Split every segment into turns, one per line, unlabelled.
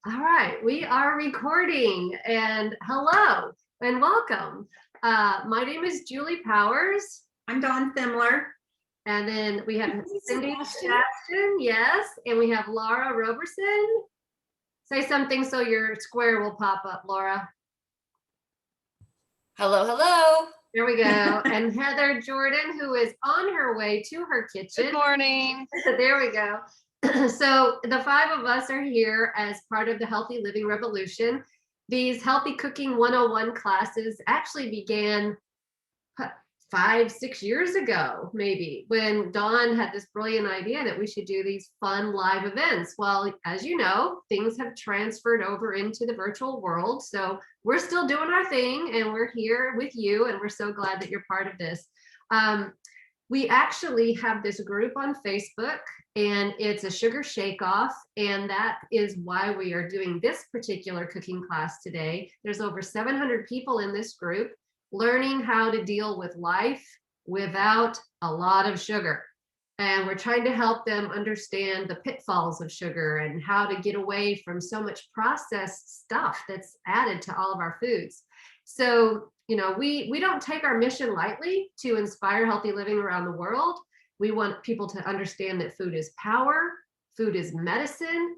All right, we are recording, and hello and welcome. My name is Julie Powers.
I'm Dawn Thimler.
And then we have Cindy Shaston, yes, and we have Laura Roberson. Say something so your square will pop up, Laura.
Hello, hello.
There we go. And Heather Jordan, who is on her way to her kitchen.
Good morning.
There we go. So the five of us are here as part of the Healthy Living Revolution. These Healthy Cooking 101 classes actually began 5-6 years ago, maybe, when Dawn had this brilliant idea that we should do these fun live events. Well, as you know, things have transferred over into the virtual world. So we're still doing our thing and we're here with you, and we're so glad that you're part of this. We actually have this group on Facebook, and it's a sugar shake off, and that is why we are doing this particular cooking class today. There's over 700 people in this group learning how to deal with life without a lot of sugar. And we're trying to help them understand the pitfalls of sugar and how to get away from so much processed stuff that's added to all of our foods. So, you know, we don't take our mission lightly to inspire healthy living around the world. We want people to understand that food is power, food is medicine,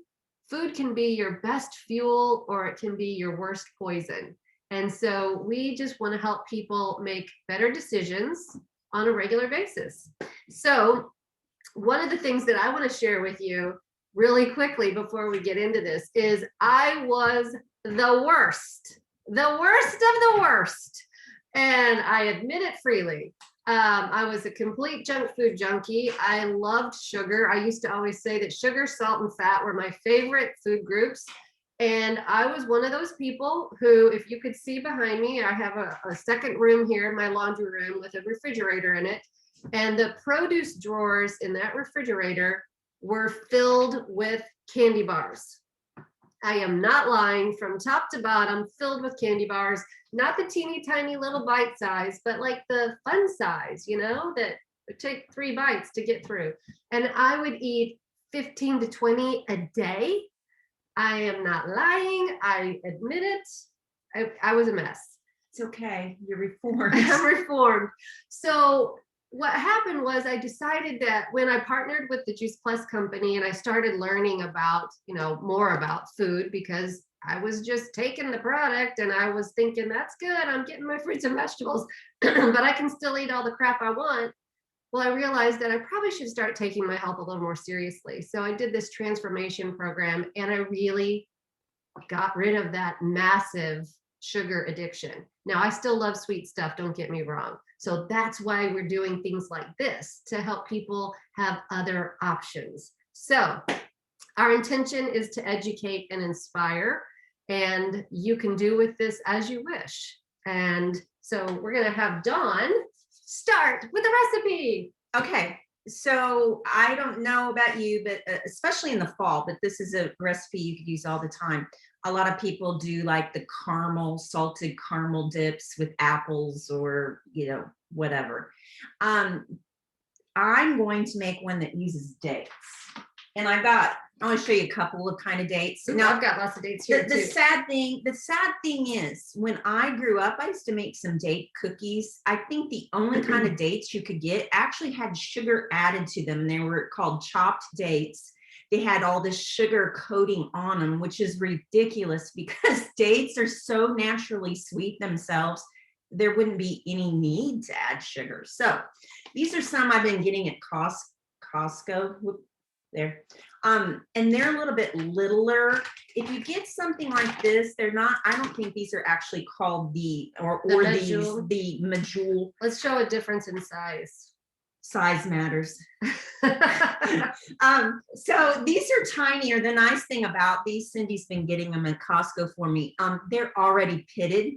food can be your best fuel or it can be your worst poison. And so we just want to help people make better decisions on a regular basis. So one of the things that I want to share with you really quickly before we get into this is I was the worst of the worst. And I admit it freely. I was a complete junk food junkie. I loved sugar. I used to always say that sugar, salt, and fat were my favorite food groups. And I was one of those people who, if you could see behind me, I have a second room here, my laundry room with a refrigerator in it. And the produce drawers in that refrigerator were filled with candy bars. I am not lying, from top to bottom, filled with candy bars, not the teeny tiny little bite size, but like the fun size, you know, that would take 3 bites to get through. And I would eat 15 to 20 a day. I am not lying. I admit it. I was a mess.
It's okay. You're reformed.
I'm reformed. So what happened was I decided that when I partnered with the Juice Plus company and I started learning about, you know, more about food, because I was just taking the product and I was thinking, that's good, I'm getting my fruits and vegetables, but I can still eat all the crap I want. Well, I realized that I probably should start taking my health a little more seriously. So I did this transformation program and I really got rid of that massive sugar addiction. Now, I still love sweet stuff, don't get me wrong. So that's why we're doing things like this, to help people have other options. So our intention is to educate and inspire, and you can do with this as you wish. And so we're going to have Dawn start with the recipe.
Okay. So I don't know about you, but especially in the fall, but this is a recipe you could use all the time. A lot of people do like the salted caramel dips with apples or, you know, whatever. I'm going to make one that uses dates. And I want to show you a couple of kind of dates.
Now I've got lots of dates here.
The sad thing is, when I grew up, I used to make some date cookies. I think the only kind of dates you could get actually had sugar added to them. They were called chopped dates. They had all this sugar coating on them, which is ridiculous because dates are so naturally sweet themselves. There wouldn't be any need to add sugar. So these are some I've been getting at Costco. There. And they're a little bit littler. If you get something like this, they're not, I don't think these are actually called the medjool.
Let's show a difference in size.
Size matters. So these are tinier. The nice thing about these, Cindy's been getting them at Costco for me. They're already pitted.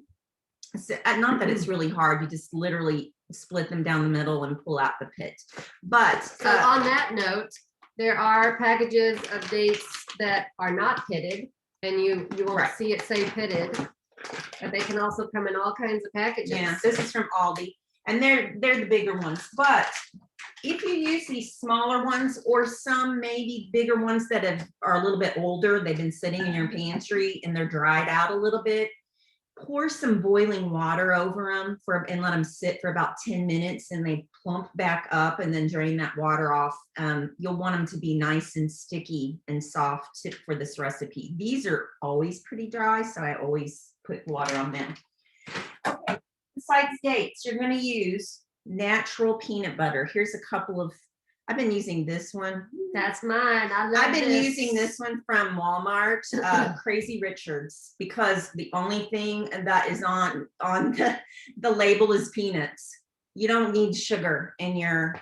So, not that it's really hard. You just literally split them down the middle and pull out the pit. But
so on that note, there are packages of dates that are not pitted, and you won't see it say pitted, but they can also come in all kinds of packages.
Yeah, this is from Aldi. And they're the bigger ones. But if you use these smaller ones or some maybe bigger ones that are a little bit older, they've been sitting in your pantry and they're dried out a little bit, pour some boiling water over them and let them sit for about 10 minutes and they plump back up, and then drain that water off. You'll want them to be nice and sticky and soft for this recipe. These are always pretty dry, so I always put water on them. Okay. Besides dates, you're going to use natural peanut butter. Here's a couple of, I've been using this one.
That's mine. I've
been using this one from Walmart, Crazy Richards, because the only thing that is on the label is peanuts. You don't need sugar in your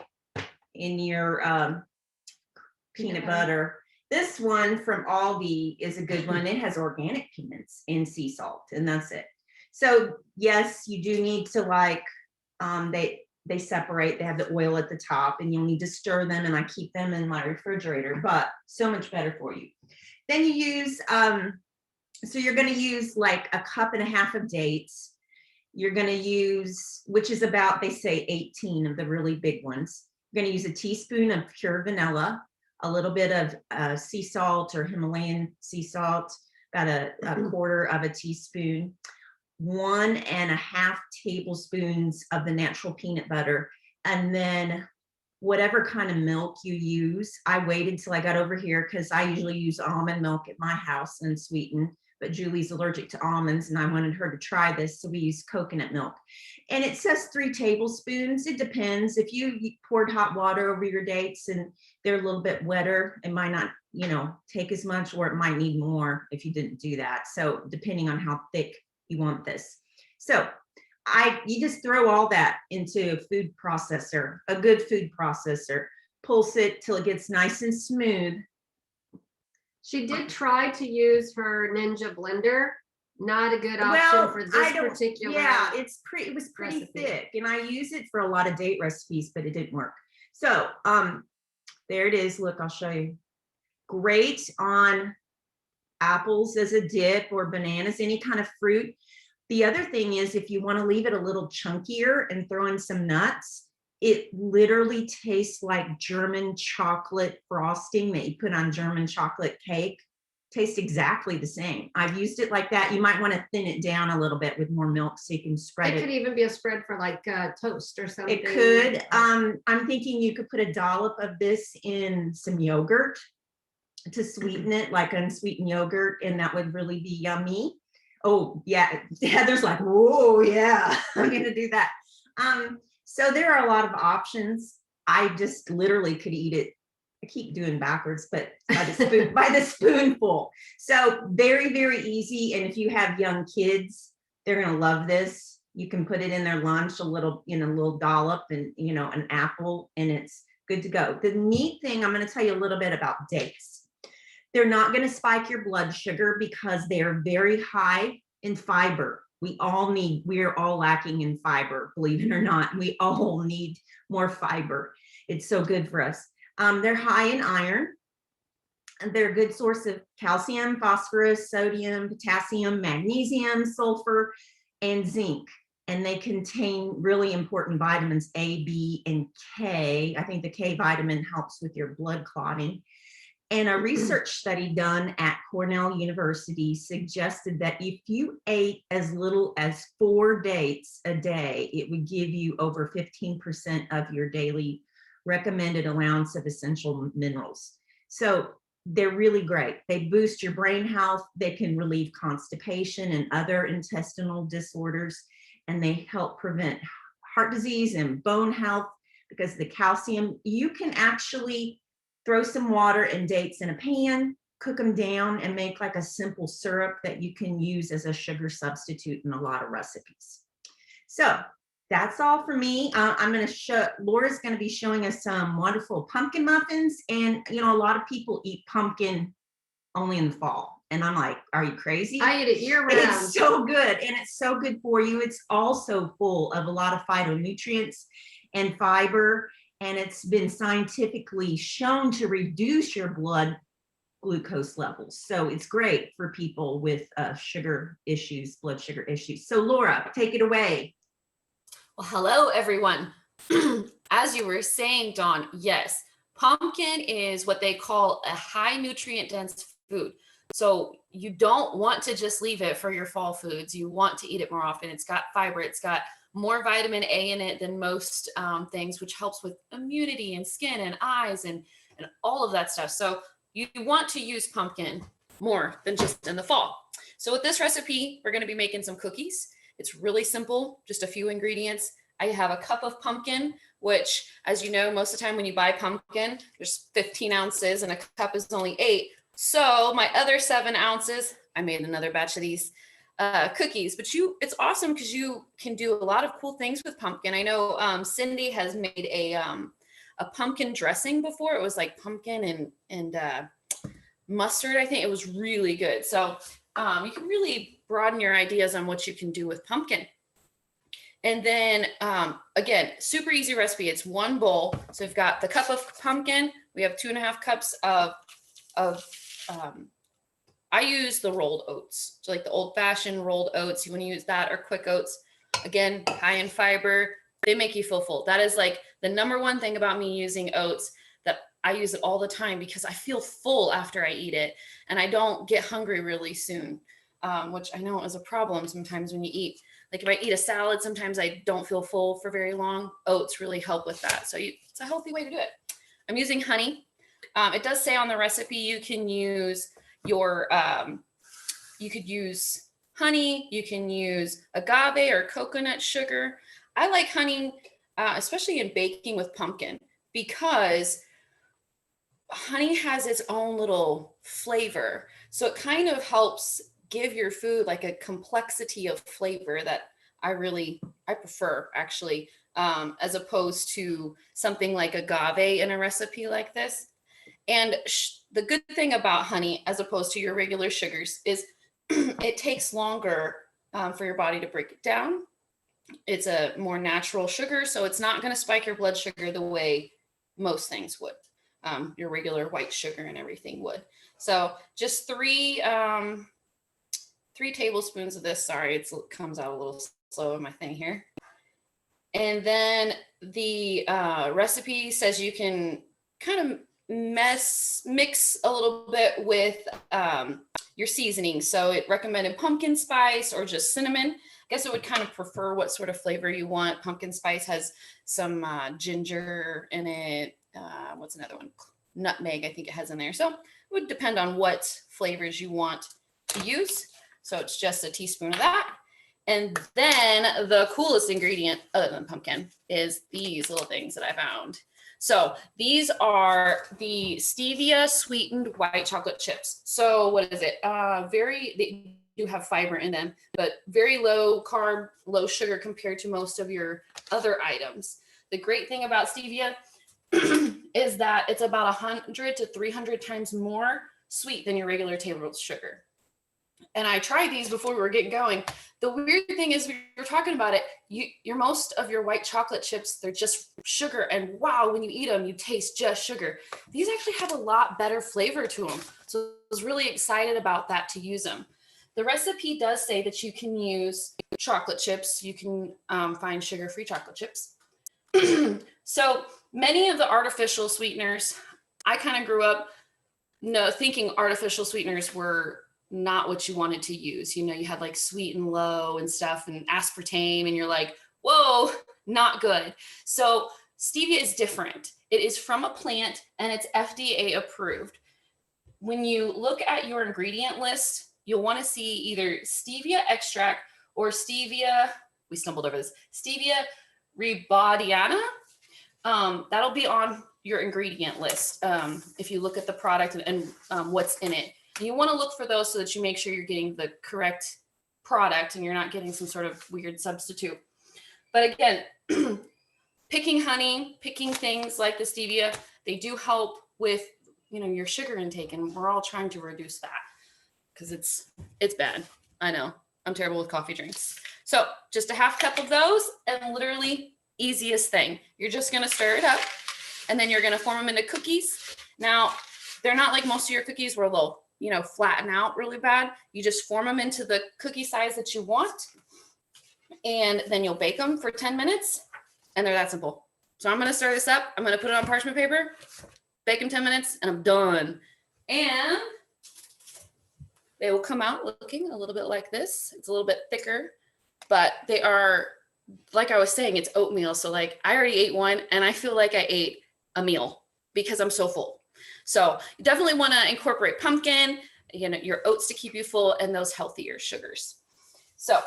peanut butter. This one from Aldi is a good one. It has organic peanuts and sea salt, and that's it. So yes, you do need to they separate, they have the oil at the top, and you'll need to stir them, and I keep them in my refrigerator, but so much better for you. Then you use, so you're gonna use like 1.5 cups of dates. You're gonna use, which is about, they say 18 of the really big ones. You're gonna use a teaspoon of pure vanilla, a little bit of sea salt or Himalayan sea salt, about a 1/4 teaspoon. 1.5 tablespoons of the natural peanut butter, and then whatever kind of milk you use. I waited till I got over here because I usually use almond milk at my house and sweeten, but Julie's allergic to almonds and I wanted her to try this, so we use coconut milk. And it says 3 tablespoons. It depends. If you poured hot water over your dates and they're a little bit wetter, it might not, take as much, or it might need more if you didn't do that. So depending on how thick you want this. So you just throw all that into a food processor, a good food processor, pulse it till it gets nice and smooth.
She did try to use her Ninja blender. Not a good option for this particular.
Yeah, it was pretty thick, and I use it for a lot of date recipes, but it didn't work. So there it is. Look, I'll show you. Great on apples as a dip, or bananas, any kind of fruit. The other thing is, if you want to leave it a little chunkier and throw in some nuts, it literally tastes like German chocolate frosting that you put on German chocolate cake. Tastes exactly the same. I've used it like that. You might want to thin it down a little bit with more milk so you can spread it.
It could even be a spread for like toast or something.
It could. I'm thinking you could put a dollop of this in some yogurt to sweeten it, like unsweetened yogurt, and that would really be yummy. Oh yeah, Heather's like, whoa, yeah, I'm gonna do that. So there are a lot of options. I just literally could eat it. I keep doing backwards, but by the spoonful. So very, very easy. And if you have young kids, they're gonna love this. You can put it in their lunch, a little dollop, and an apple, and it's good to go. The neat thing, I'm gonna tell you a little bit about dates. They're not going to spike your blood sugar because they're very high in fiber. We're all lacking in fiber, believe it or not. We all need more fiber. It's so good for us. They're high in iron. They're a good source of calcium, phosphorus, sodium, potassium, magnesium, sulfur, and zinc. And they contain really important vitamins A, B, and K. I think the K vitamin helps with your blood clotting. And a research study done at Cornell University suggested that if you ate as little as 4 dates a day, it would give you over 15% of your daily recommended allowance of essential minerals. So they're really great. They boost your brain health. They can relieve constipation and other intestinal disorders, and they help prevent heart disease and bone health because the calcium. You can actually throw some water and dates in a pan, cook them down, and make like a simple syrup that you can use as a sugar substitute in a lot of recipes. So that's all for me. I'm going to show, Laura's going to be showing us some wonderful pumpkin muffins. And, a lot of people eat pumpkin only in the fall. And I'm like, are you crazy?
I eat it year round.
It's so good. And it's so good for you. It's also full of a lot of phytonutrients and fiber. And it's been scientifically shown to reduce your blood glucose levels. So it's great for people with sugar issues, blood sugar issues. So Laura, take it away.
Well, hello, everyone. As you were saying, Dawn, yes, pumpkin is what they call a high nutrient dense food. So you don't want to just leave it for your fall foods. You want to eat it more often. It's got fiber. It's got more vitamin A in it than most things, which helps with immunity and skin and eyes and all of that stuff. So you want to use pumpkin more than just in the fall. So with this recipe, we're going to be making some cookies. It's really simple, just a few ingredients. I have a cup of pumpkin, which, as you know, most of the time when you buy pumpkin, there's 15 ounces and a cup is only 8. So my other 7 ounces, I made another batch of these cookies, but it's awesome because you can do a lot of cool things with pumpkin. I know Cindy has made a pumpkin dressing before. It was like pumpkin and mustard. I think it was really good. So you can really broaden your ideas on what you can do with pumpkin. And then again, super easy recipe. It's one bowl. So we've got the cup of pumpkin. We have 2.5 cups of I use the rolled oats. So like the old fashioned rolled oats. You want to use that or quick oats. Again, high in fiber. They make you feel full. That is like the number one thing about me using oats, that I use it all the time because I feel full after I eat it and I don't get hungry really soon, which I know is a problem sometimes when you eat. Like if I eat a salad, sometimes I don't feel full for very long. Oats really help with that. So it's a healthy way to do it. I'm using honey. It does say on the recipe you can use you could use honey, you can use agave or coconut sugar. I like honey, especially in baking with pumpkin, because honey has its own little flavor. So it kind of helps give your food like a complexity of flavor that I prefer actually, as opposed to something like agave in a recipe like this. And the good thing about honey, as opposed to your regular sugars, is it takes longer for your body to break it down. It's a more natural sugar, so it's not going to spike your blood sugar the way most things would. Your regular white sugar and everything would. So just three tablespoons of this. Sorry, it comes out a little slow in my thing here. And then the recipe says you can kind of mix a little bit with your seasoning. So it recommended pumpkin spice or just cinnamon. I guess it would kind of prefer what sort of flavor you want. Pumpkin spice has some ginger in it. What's another one? Nutmeg, I think it has in there. So it would depend on what flavors you want to use. So it's just a teaspoon of that. And then the coolest ingredient other than pumpkin is these little things that I found. So these are the stevia sweetened white chocolate chips. So what is it? They do have fiber in them, but very low carb, low sugar compared to most of your other items. The great thing about stevia is that it's about 100 to 300 times more sweet than your regular table sugar. And I tried these before we were getting going. The weird thing is, we were talking about it, your most of your white chocolate chips, they're just sugar. And wow, when you eat them, you taste just sugar. These actually have a lot better flavor to them. So I was really excited about that to use them. The recipe does say that you can use chocolate chips. You can find sugar-free chocolate chips. So many of the artificial sweeteners, I kind of grew up thinking artificial sweeteners were not what you wanted to use. You know, you had like Sweet and Low and stuff and aspartame, and you're like, whoa, not good. So stevia is different. It is from a plant and it's FDA approved. When you look at your ingredient list, you'll want to see either stevia extract or stevia, we stumbled over this, stevia rebaudiana. That'll be on your ingredient list if you look at the product and what's in it. You want to look for those so that you make sure you're getting the correct product and you're not getting some sort of weird substitute. But again, picking honey, picking things like the stevia, they do help with, your sugar intake, and we're all trying to reduce that because it's bad. I know, I'm terrible with coffee drinks. So just a half cup of those, and literally easiest thing. You're just going to stir it up, and then you're going to form them into cookies. Now, they're not like most of your cookies where they'll flatten out really bad. You just form them into the cookie size that you want. And then you'll bake them for 10 minutes and they're that simple. So I'm going to stir this up. I'm going to put it on parchment paper, bake them 10 minutes, and I'm done. And they will come out looking a little bit like this. It's a little bit thicker, but they are, like I was saying, it's oatmeal. So like I already ate one and I feel like I ate a meal because I'm so full. So you definitely want to incorporate pumpkin, your oats to keep you full, and those healthier sugars. So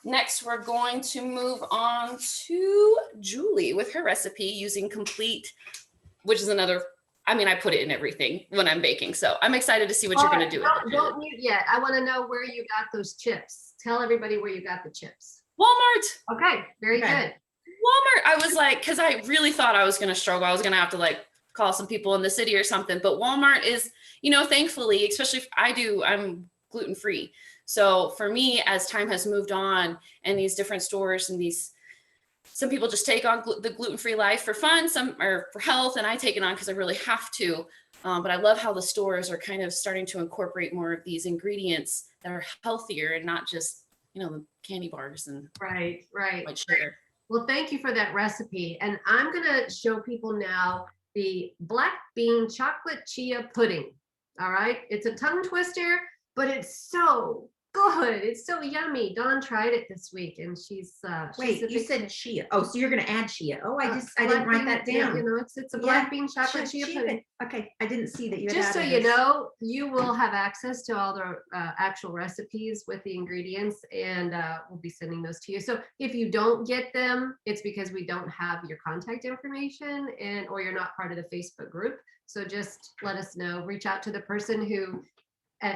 next, we're going to move on to Julie with her recipe using Complete, which is another, I mean, I put it in everything when I'm baking. So I'm excited to see what you're going to do.
Don't mute yet. I want to know where you got those chips. Tell everybody where you got the chips.
Walmart.
Okay, very good.
Walmart. I was like, because I really thought I was going to struggle. I was going to have to like call some people in the city or something. But Walmart is, thankfully, especially if I'm gluten-free. So for me, as time has moved on and these different stores and some people just take on the gluten-free life for fun, some are for health, and I take it on because I really have to. But I love how the stores are kind of starting to incorporate more of these ingredients that are healthier and not just, the candy bars and
right.
white sugar.
Well, thank you for that recipe. And I'm going to show people now the black bean chocolate chia pudding. All right. It's a tongue twister, but it's so good. It's so yummy. Dawn tried it this week and she's
wait, you said chia. Oh, so you're going to add chia. Oh, I didn't write that down.
It's a black bean chocolate chia pudding.
Okay, I didn't see that you had
just so
added
you
this.
know, you will have access to all the actual recipes with the ingredients, and we'll be sending those to you. So if you don't get them, it's because we don't have your contact information or you're not part of the Facebook group. So just let us know. Reach out to the person who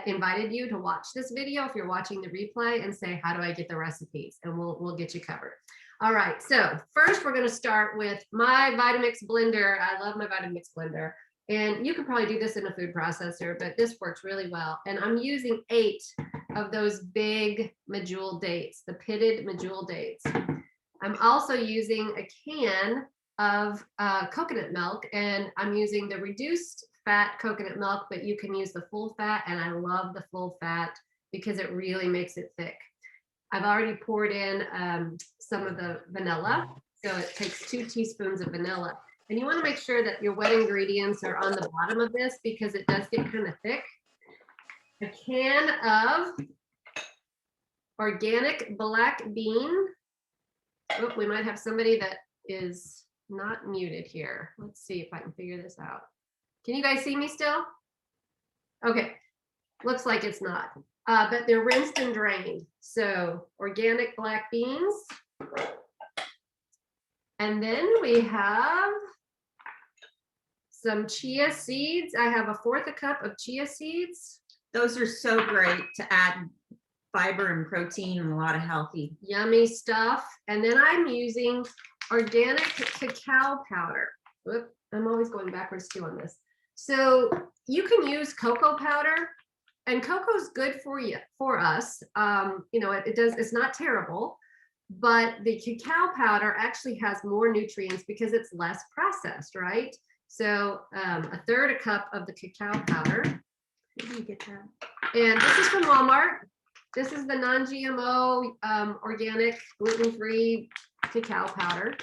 invited you to watch this video if you're watching the replay and say, how do I get the recipes? And we'll get you covered. All right, so first we're going to start with my Vitamix blender. I love my Vitamix blender. And you could probably do this in a food processor, but this works really well. And I'm using 8 of those big medjool dates, the pitted medjool dates. I'm also using a can of coconut milk, and I'm using the reduced fat coconut milk, but you can use the full fat, and I love the full fat because it really makes it thick. I've already poured in some of the vanilla, so it takes 2 teaspoons of vanilla. And you want to make sure that your wet ingredients are on the bottom of this because it does get kind of thick. A can of organic black bean. Oh, we might have somebody that is not muted here. Let's see if I can figure this out. Can you guys see me still? Okay, looks like it's not, but they're rinsed and drained. So organic black beans. And then we have some chia seeds. I have 1/4 cup of chia seeds.
Those are so great to add fiber and protein and a lot of healthy.
Yummy stuff. And then I'm using organic cacao powder. Whoop, I'm always going backwards too on this. So you can use cocoa powder, and cocoa is good for us. It's not terrible, but the cacao powder actually has more nutrients because it's less processed, right? So 1/3 cup of the cacao powder.
Where do you get that?
And this is from Walmart. This is the non-GMO organic gluten-free cacao powder.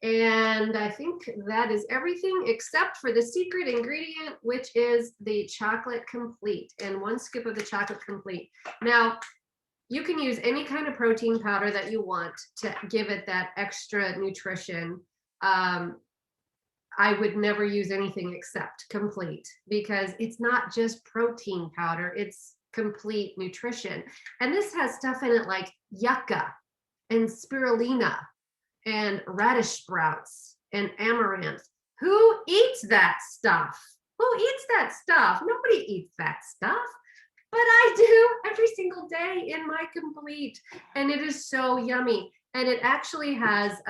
And I think that is everything except for the secret ingredient, which is the chocolate complete, and 1 scoop of the chocolate complete. Now, you can use any kind of protein powder that you want to give it that extra nutrition. I would never use anything except complete because it's not just protein powder, it's complete nutrition. And this has stuff in it like yucca and spirulina and radish sprouts and amaranth. Who eats that stuff? Who eats that stuff? Nobody eats that stuff. But I do every single day in my complete. And it is so yummy. And it actually has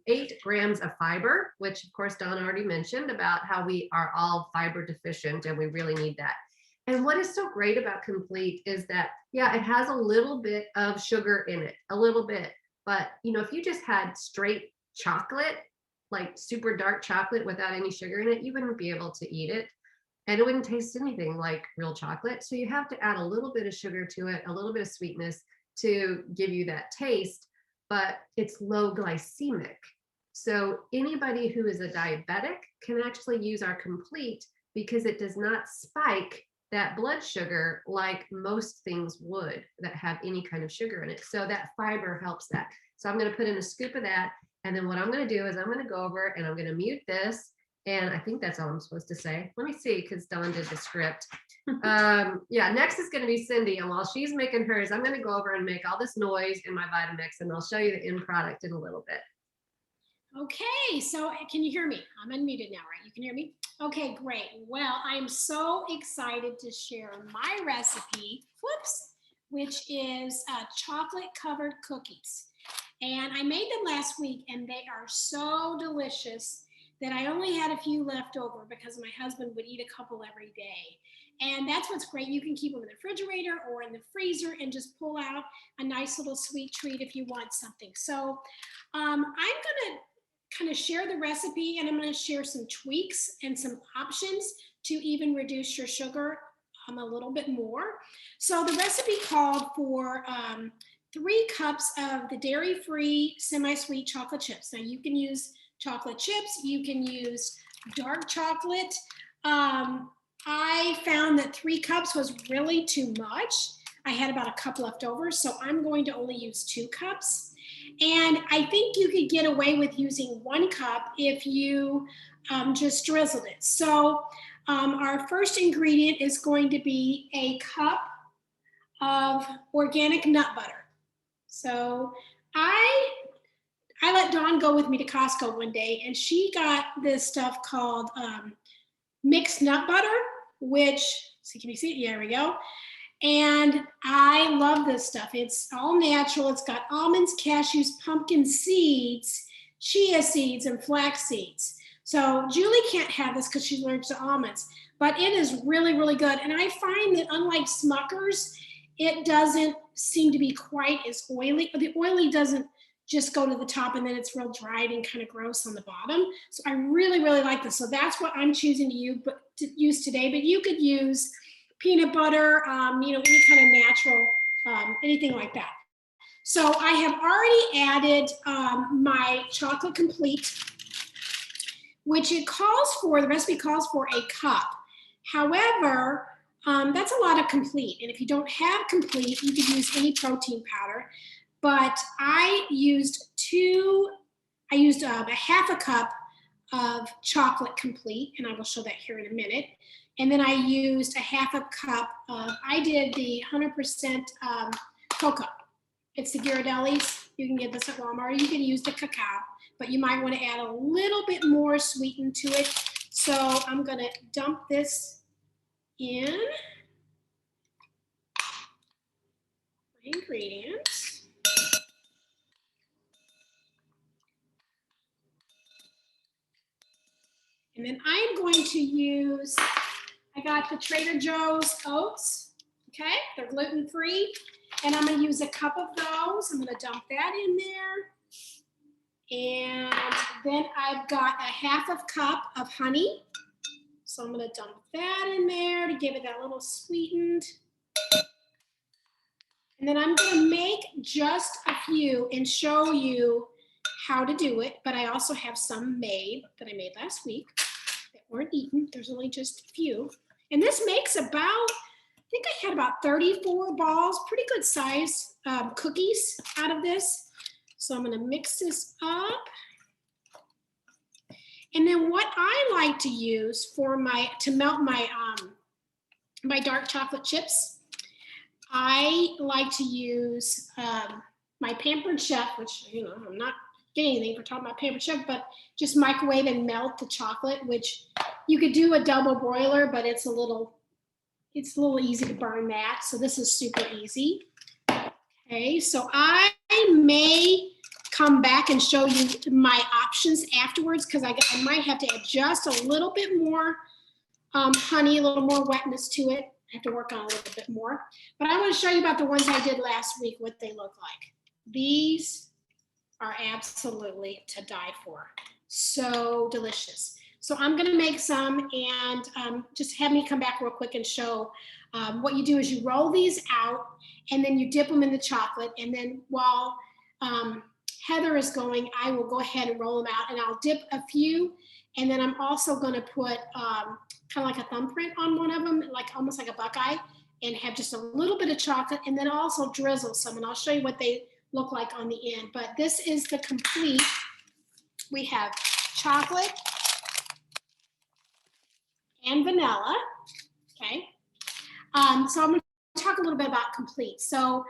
8 grams of fiber, which of course Dawn already mentioned about how we are all fiber deficient and we really need that. And what is so great about complete is that, yeah, it has a little bit of sugar in it, a little bit. But, if you just had straight chocolate, like super dark chocolate without any sugar in it, you wouldn't be able to eat it. And it wouldn't taste anything like real chocolate. So you have to add a little bit of sugar to it, a little bit of sweetness to give you that taste. but it's low glycemic. So anybody who is a diabetic can actually use our complete because it does not spike that blood sugar like most things would that have any kind of sugar in it. So that fiber helps that. So I'm going to put in a scoop of that. And then what I'm going to do is I'm going to go over and I'm going to mute this. And I think that's all I'm supposed to say. Let me see, because Dawn did the script. Yeah, next is going to be Cindy. And while she's making hers, I'm going to go over and make all this noise in my Vitamix. And I'll show you the end product in a little bit.
Okay, so can you hear me? I'm unmuted now, right? You can hear me? Okay, great. Well, I'm so excited to share my recipe, which is chocolate covered cookies. And I made them last week and they are so delicious that I only had a few left over because my husband would eat a couple every day. And that's what's great. You can keep them in the refrigerator or in the freezer and just pull out a nice little sweet treat if you want something. So I'm gonna kind of share the recipe and I'm going to share some tweaks and some options to even reduce your sugar a little bit more. So the recipe called for 3 cups of the dairy-free semi-sweet chocolate chips. Now you can use chocolate chips, you can use dark chocolate. I found that 3 cups was really too much. I had about a cup left over, so I'm going to only use 2 cups. And I think you could get away with using 1 cup if you just drizzled it. So our first ingredient is going to be a cup of organic nut butter. So I let Dawn go with me to Costco one day and she got this stuff called mixed nut butter, which, see, can you see it? Yeah, there we go. And I love this stuff. It's all natural. It's got almonds, cashews, pumpkin seeds, chia seeds, and flax seeds. So Julie can't have this because she's allergic to almonds, but it is really, really good. And I find that unlike Smucker's, it doesn't seem to be quite as oily. The oily doesn't just go to the top and then it's real dried and kind of gross on the bottom. So I really, really like this. So that's what I'm choosing to use today, but you could use peanut butter, you know, any kind of natural, anything like that. So I have already added my chocolate complete, which it calls for, the recipe calls for a cup. However, that's a lot of complete. And if you don't have complete, you could use any protein powder. But I used a half a cup of chocolate complete, and I will show that here in a minute. And then I used a half a cup of, I did the 100% cocoa. It's the Ghirardelli's. You can get this at Walmart. You can use the cacao, but you might want to add a little bit more sweetened to it. So I'm going to dump this in my ingredients. And then I'm going to use, I got the Trader Joe's oats, okay? They're gluten-free. And I'm gonna use a cup of those. I'm gonna dump that in there. And then I've got a half a cup of honey. So I'm gonna dump that in there to give it that little sweetened. And then I'm gonna make just a few and show you how to do it. But I also have some made that I made last week that weren't eaten. There's only just a few. And this makes about, I think I had about 34 balls, pretty good size cookies out of this. So I'm gonna mix this up. And then what I like to use for to melt my, my dark chocolate chips, I like to use my Pampered Chef, which, you know, I'm not getting anything for talking about Pampered Chef, but just microwave and melt the chocolate, which you could do a double broiler, but it's a little easy to burn that. So this is super easy. Okay, so I may come back and show you my options afterwards because I might have to add just a little bit more honey, a little more wetness to it. I have to work on a little bit more. But I want to show you about the ones I did last week, what they look like. These are absolutely to die for. So delicious. So I'm gonna make some and just have me come back real quick and show what you do is you roll these out and then you dip them in the chocolate. And then while Heather is going, I will go ahead and roll them out, and I'll dip a few. And then I'm also going to put kind of like a thumbprint on one of them, like almost like a Buckeye, and have just a little bit of chocolate, and then also drizzle some. And I'll show you what they look like on the end. But this is the complete. We have chocolate and vanilla. Okay. So I'm going to talk a little bit about complete. So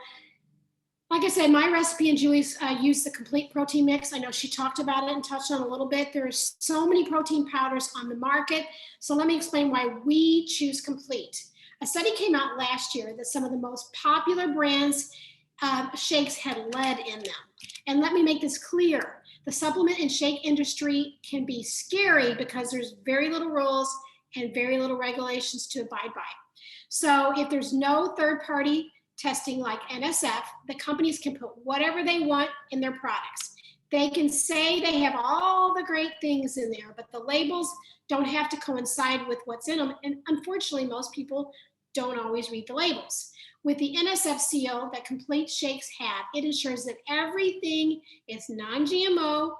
like I said, my recipe and Julie's used the complete protein mix. I know she talked about it and touched on it a little bit. There's so many protein powders on the market. So let me explain why we choose complete. A study came out last year that some of the most popular brands shakes had lead in them. And let me make this clear. The supplement and shake industry can be scary because there's very little rules and very little regulations to abide by. So if there's no third-party testing like NSF, the companies can put whatever they want in their products. They can say they have all the great things in there, but the labels don't have to coincide with what's in them. And unfortunately, most people don't always read the labels. With the NSF seal that Complete Shakes had, it ensures that everything is non-GMO,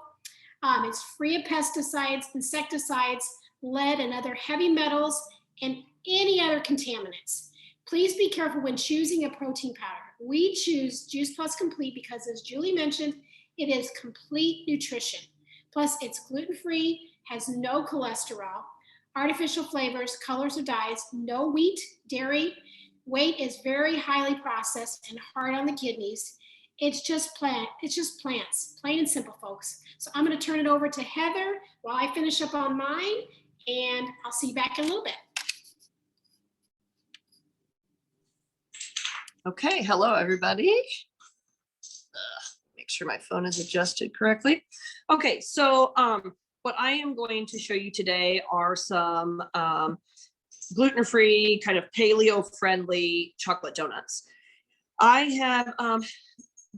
it's free of pesticides, insecticides, lead, and other heavy metals, and any other contaminants. Please be careful when choosing a protein powder. We choose Juice Plus Complete because, as Julie mentioned, it is complete nutrition. Plus, it's gluten-free, has no cholesterol, artificial flavors, colors, or dyes, no wheat, dairy. Weight is very highly processed and hard on the kidneys. It's just plants, plain and simple, folks. So I'm going to turn it over to Heather while I finish up on mine, and I'll see you back in a little bit.
Okay, hello everybody. Make sure my phone is adjusted correctly. Okay, so what I am going to show you today are some gluten-free, kind of paleo-friendly chocolate donuts. I have,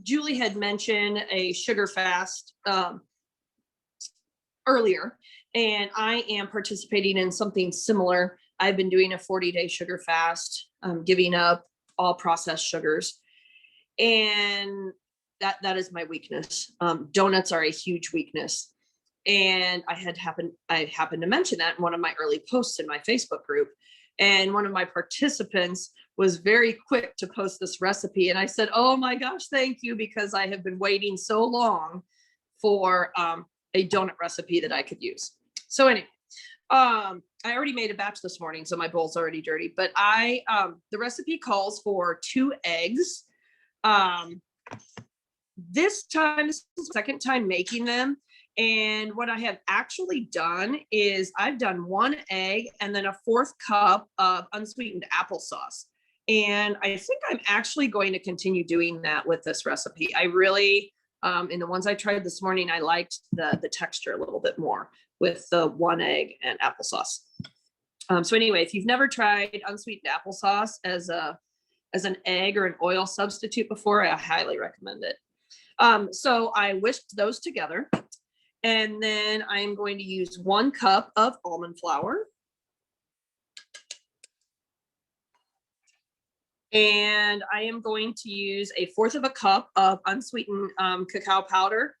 Julie had mentioned a sugar fast earlier, and I am participating in something similar. I've been doing a 40-day sugar fast, giving up all processed sugars, and that is my weakness. Donuts are a huge weakness, and I happened to mention that in one of my early posts in my Facebook group, and one of my participants was very quick to post this recipe, and I said, oh my gosh, thank you, because I have been waiting so long for a donut recipe that I could use. So anyway, I already made a batch this morning, so my bowl's already dirty, but the recipe calls for 2 eggs. This time, this is the second time making them. And what I have actually done is I've done 1 egg and then a 4th cup of unsweetened applesauce. And I think I'm actually going to continue doing that with this recipe. I really, in the ones I tried this morning, I liked the texture a little bit more with the 1 egg and applesauce. So anyway, if you've never tried unsweetened applesauce as an egg or an oil substitute before, I highly recommend it. So I whisked those together, and then I am going to use 1 cup of almond flour. And I am going to use a 1/4 of a cup of unsweetened cacao powder.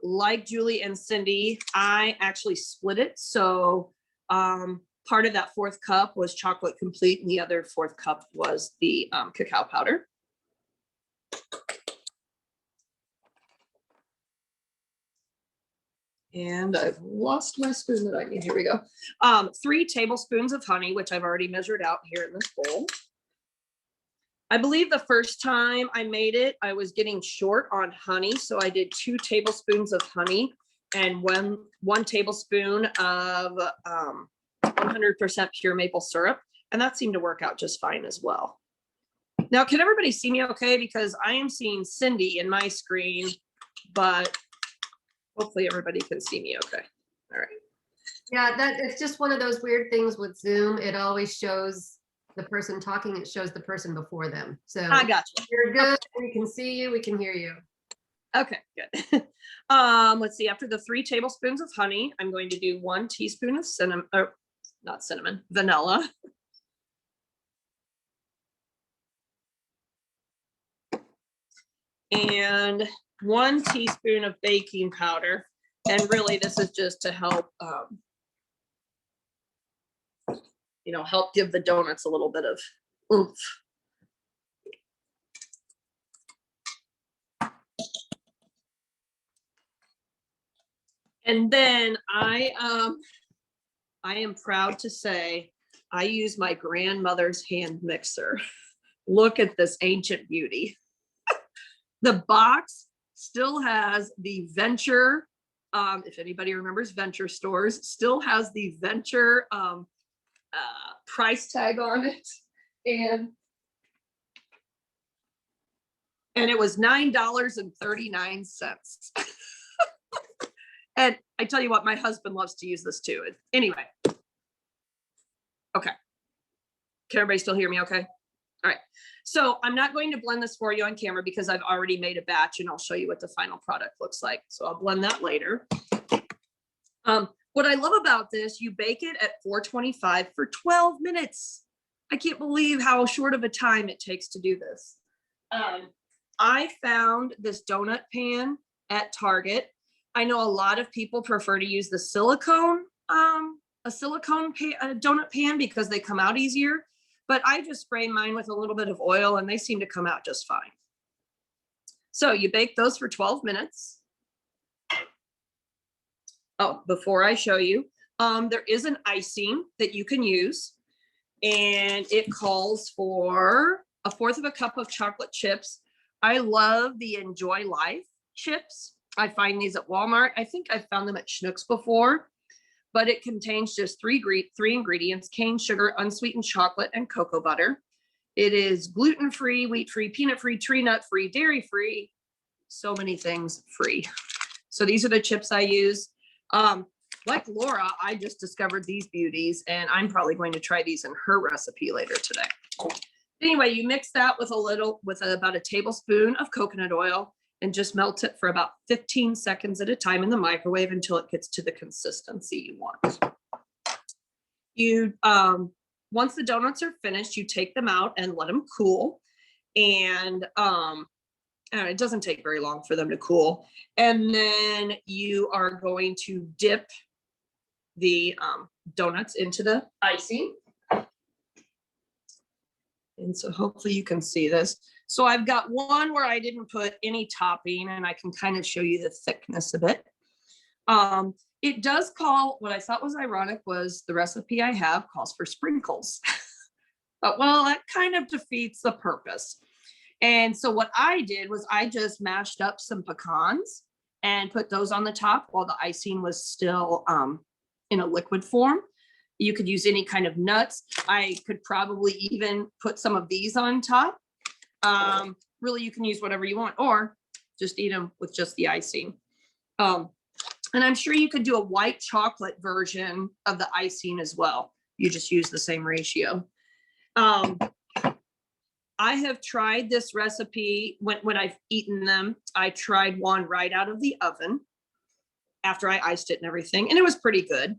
Like Julie and Cindy, I actually split it. So part of that 4th cup was chocolate complete, and the other 4th cup was the cacao powder. And I've lost my spoon that I need. Here we go. 3 tablespoons of honey, which I've already measured out here in this bowl. I believe the first time I made it, I was getting short on honey. So I did 2 tablespoons of honey and one tablespoon of 100% pure maple syrup. And that seemed to work out just fine as well. Now, can everybody see me okay? Because I am seeing Cindy in my screen, but hopefully everybody can see me okay. All right.
Yeah, it's just one of those weird things with Zoom. It always shows the person talking, it shows the person before them. So
I got you.
You're good. We can see you, we can hear you.
Okay, good. Let's see, after the 3 tablespoons of honey, I'm going to do 1 teaspoon of cinnamon, or not cinnamon, vanilla. and 1 teaspoon of baking powder. And really this is just to help, you know, help give the donuts a little bit of oomph. And then I am proud to say I use my grandmother's hand mixer. Look at this ancient beauty. The box still has the Venture, if anybody remembers Venture stores, still has the Venture price tag on it. And it was $9.39. And I tell you what, my husband loves to use this too. Anyway. Okay. Can everybody still hear me okay? All right. So I'm not going to blend this for you on camera because I've already made a batch and I'll show you what the final product looks like. So I'll blend that later. What I love about this, you bake it at 425 for 12 minutes. I can't believe how short of a time it takes to do this. I found this donut pan at Target. I know a lot of people prefer to use the silicone, a donut pan because they come out easier, but I just spray mine with a little bit of oil and they seem to come out just fine. So you bake those for 12 minutes. Oh, before I show you, there is an icing that you can use and it calls for 1/4 cup of chocolate chips. I love the Enjoy Life chips. I find these at Walmart. I think I've found them at Schnucks before, but it contains just three ingredients: cane sugar, unsweetened chocolate, and cocoa butter. It is gluten-free, wheat-free, peanut-free, tree nut-free, dairy-free, so many things free. So these are the chips I use. Like Laura, I just discovered these beauties and I'm probably going to try these in her recipe later today. Anyway, you mix that with about a tablespoon of coconut oil and just melt it for about 15 seconds at a time in the microwave until it gets to the consistency you want. You, once the donuts are finished, you take them out and let them cool. And it doesn't take very long for them to cool. And then you are going to dip the donuts into the icing. And so hopefully you can see this. So I've got one where I didn't put any topping and I can kind of show you the thickness of it. It does call, what I thought was ironic was the recipe I have calls for sprinkles. But well, that kind of defeats the purpose. And so what I did was I just mashed up some pecans and put those on the top while the icing was still in a liquid form. You could use any kind of nuts. I could probably even put some of these on top. Really, you can use whatever you want or just eat them with just the icing. And I'm sure you could do a white chocolate version of the icing as well. You just use the same ratio. I have tried this recipe when I've eaten them. I tried one right out of the oven after I iced it and everything, and it was pretty good.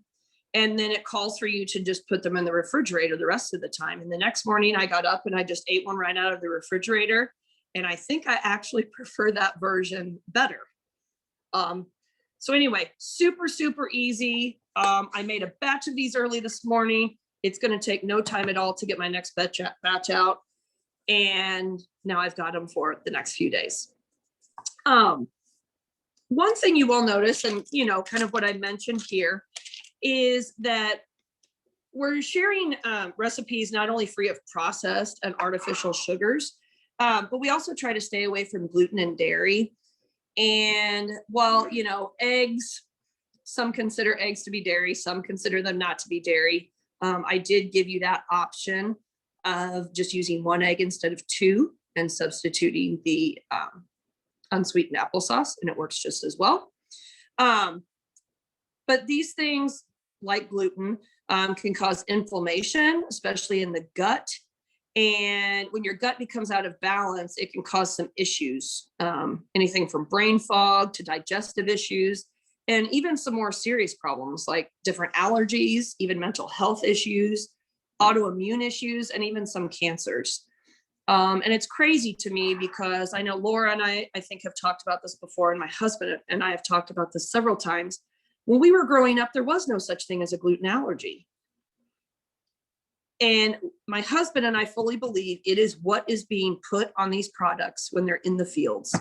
And then it calls for you to just put them in the refrigerator the rest of the time. And the next morning I got up and I just ate one right out of the refrigerator. And I think I actually prefer that version better. So anyway, super, super easy. I made a batch of these early this morning. It's going to take no time at all to get my next batch out. And now I've got them for the next few days. One thing you will notice, and you know, kind of what I mentioned here, is that we're sharing recipes not only free of processed and artificial sugars, but we also try to stay away from gluten and dairy. And while, you know, eggs, some consider eggs to be dairy, some consider them not to be dairy. I did give you that option of just using 1 egg instead of 2 and substituting the unsweetened applesauce, and it works just as well. But these things, like gluten, can cause inflammation, especially in the gut. And when your gut becomes out of balance, it can cause some issues, anything from brain fog to digestive issues, and even some more serious problems like different allergies, even mental health issues, autoimmune issues, and even some cancers. And it's crazy to me because I know Laura and I think have talked about this before, and my husband and I have talked about this several times. When we were growing up, there was no such thing as a gluten allergy. And my husband and I fully believe it is what is being put on these products when they're in the fields.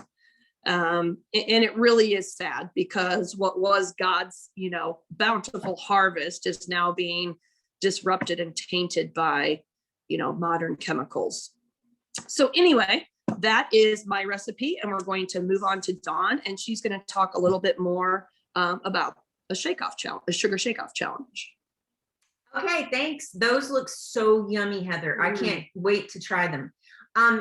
And it really is sad because what was God's, bountiful harvest is now being disrupted and tainted by, modern chemicals. So anyway, that is my recipe, and we're going to move on to Dawn, and she's going to talk a little bit more about a sugar shake-off challenge.
Okay, thanks. Those look so yummy, Heather. I can't wait to try them.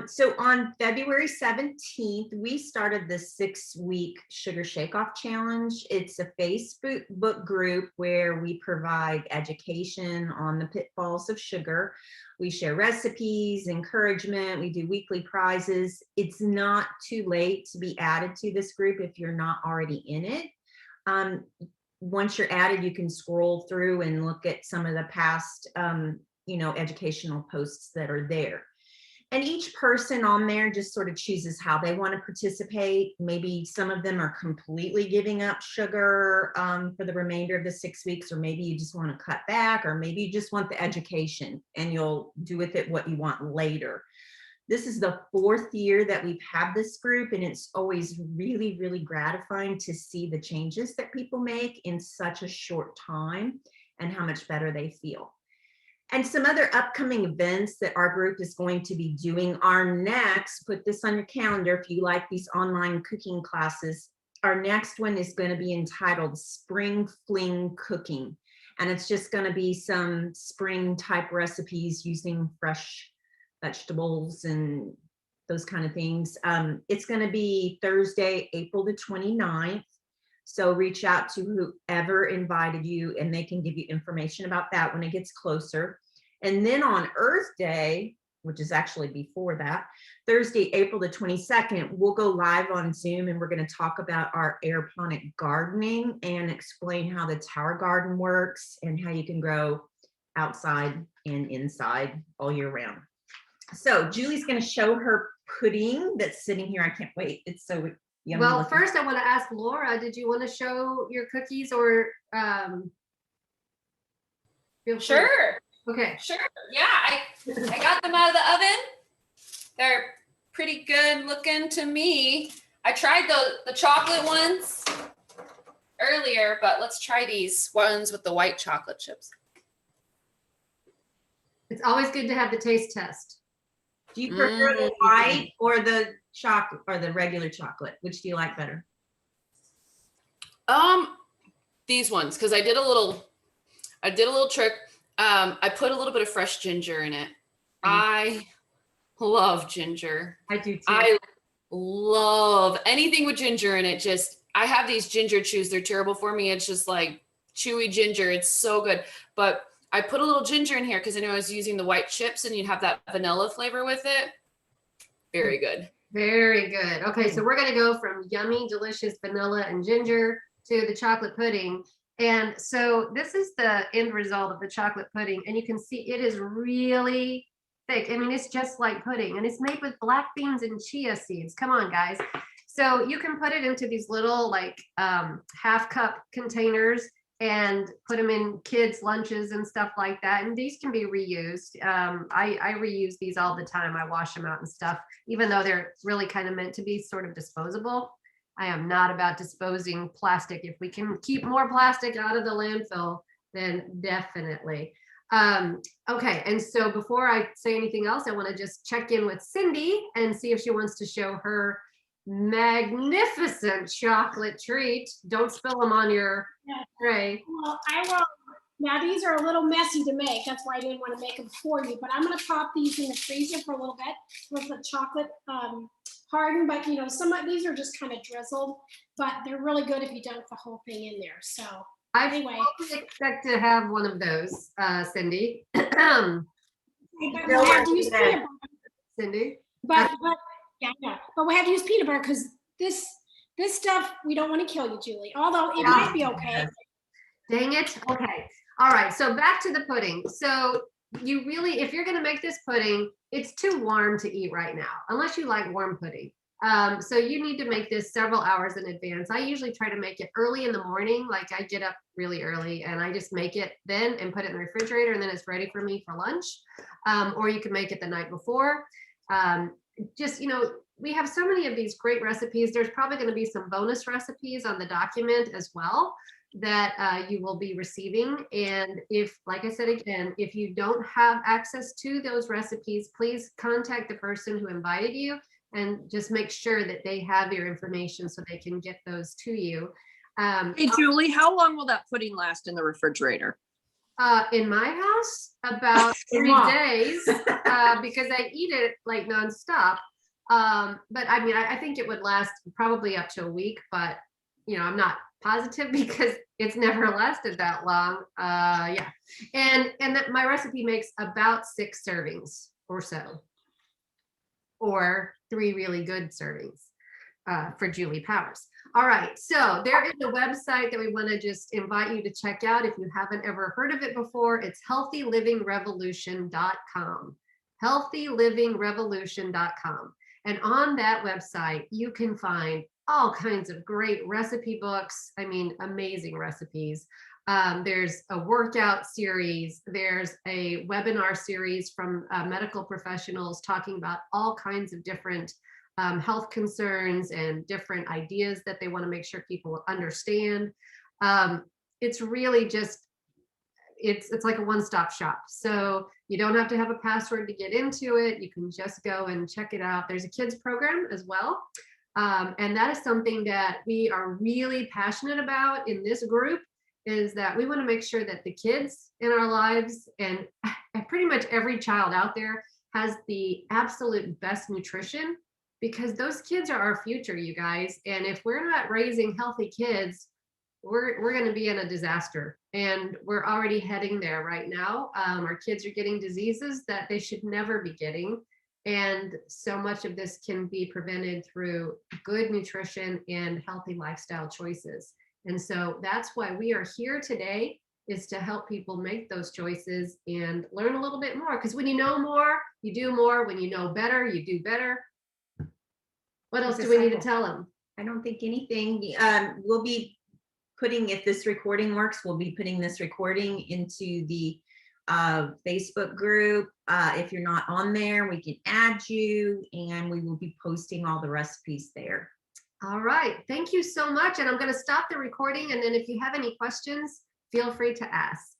So on February 17th, we started the 6-week Sugar Shake-Off Challenge. It's a Facebook group where we provide education on the pitfalls of sugar. We share recipes, encouragement. We do weekly prizes. It's not too late to be added to this group if you're not already in it. Once you're added, you can scroll through and look at some of the past, educational posts that are there. And each person on there just sort of chooses how they want to participate. Maybe some of them are completely giving up sugar for the remainder of the 6 weeks, or maybe you just want to cut back, or maybe you just want the education and you'll do with it what you want later. This is the 4th year that we've had this group, and it's always really, really gratifying to see the changes that people make in such a short time and how much better they feel. And some other upcoming events that our group is going to be doing are next, put this on your calendar if you like these online cooking classes. Our next one is going to be entitled Spring Fling Cooking. And it's just going to be some spring type recipes using fresh vegetables and those kind of things. It's going to be Thursday, April the 29th. So reach out to whoever invited you and they can give you information about that when it gets closer. And then on Earth Day, which is actually before that, Thursday, April the 22nd, we'll go live on Zoom and we're going to talk about our aeroponic gardening and explain how the tower garden works and how you can grow outside and inside all year round. So Julie's going to show her pudding that's sitting here. I can't wait. It's so yummy.
Well,
looking.
first I want to ask Laura, did you want to show your cookies or feel free?
Sure.
Okay.
Sure. Yeah, I got them out of the oven. They're pretty good looking to me. I tried the chocolate ones earlier, but let's try these ones with the white chocolate chips.
It's always good to have the taste test.
Do you prefer the white or the chocolate or the regular chocolate? Which do you like better?
These ones, because I did a little trick. I put a little bit of fresh ginger in it. I love ginger.
I do too.
I love anything with ginger in it. I have these ginger chews. They're terrible for me. It's just like chewy ginger. It's so good. But I put a little ginger in here because I knew I was using the white chips and you'd have that vanilla flavor with it. Very good.
Very good. Okay, so we're going to go from yummy, delicious vanilla and ginger to the chocolate pudding. And so this is the end result of the chocolate pudding. And you can see it is really thick. I mean, it's just like pudding. And it's made with black beans and chia seeds. Come on, guys. So you can put it into these little like half cup containers and put them in kids' lunches and stuff like that. And these can be reused. I reuse these all the time. I wash them out and stuff, even though they're really kind of meant to be sort of disposable. I am not about disposing plastic. If we can keep more plastic out of the landfill, then definitely. Okay, and so before I say anything else, I want to just check in with Cindy and see if she wants to show her magnificent chocolate treat. Don't spill them on your tray.
Well, I will. Now these are a little messy to make. That's why I didn't want to make them for you. But I'm going to pop these in the freezer for a little bit with the chocolate harden. But some of these are just kind of drizzled, but they're really good if you dunk the whole thing in there. So anyway,
I expect to have one of those, Cindy.
but we'll have to use peanut butter.
Cindy.
But we'll have to use peanut butter because this stuff, we don't want to kill you, Julie. Although it might be okay.
Dang it. Okay. All right. So back to the pudding. So you really, if you're going to make this pudding, it's too warm to eat right now, unless you like warm pudding. So you need to make this several hours in advance. I usually try to make it early in the morning. Like I get up really early and I just make it then and put it in the refrigerator, and then it's ready for me for lunch. Or you can make it the night before. Just, we have so many of these great recipes. There's probably going to be some bonus recipes on the document as well that you will be receiving. And if, like I said again, if you don't have access to those recipes, please contact the person who invited you and just make sure that they have your information so they can get those to you.
Hey, Julie, how long will that pudding last in the refrigerator?
In my house, about 3 days, because I eat it like nonstop. But I mean, I think it would last probably up to a week, but I'm not positive because it's never lasted that long. Yeah, and that my recipe makes about 6 servings or so, or 3 really good servings for Julie Powers. All right, so there is a website that we want to just invite you to check out if you haven't ever heard of it before. It's healthylivingrevolution.com. healthylivingrevolution.com. And on that website, you can find all kinds of great recipe books. I mean, amazing recipes. There's a workout series. There's a webinar series from medical professionals talking about all kinds of different health concerns and different ideas that they want to make sure people understand. It's really just, it's like a one-stop shop. So you don't have to have a password to get into it. You can just go and check it out. There's a kids program as well. And that is something that we are really passionate about in this group, is that we want to make sure that the kids in our lives and pretty much every child out there has the absolute best nutrition, because those kids are our future, you guys. And if we're not raising healthy kids, we're going to be in a disaster, and we're already heading there right now. Our kids are getting diseases that they should never be getting. And so much of this can be prevented through good nutrition and healthy lifestyle choices. And so that's why we are here today, is to help people make those choices and learn a little bit more. Because when you know more, you do more. When you know better, you do better. What else do we need to tell them?
I don't think anything. We'll be putting, if this recording works, we'll be putting this recording into the Facebook group. If you're not on there, we can add you, and we will be posting all the recipes there.
All right. Thank you so much. And I'm going to stop the recording. And then if you have any questions, feel free to ask.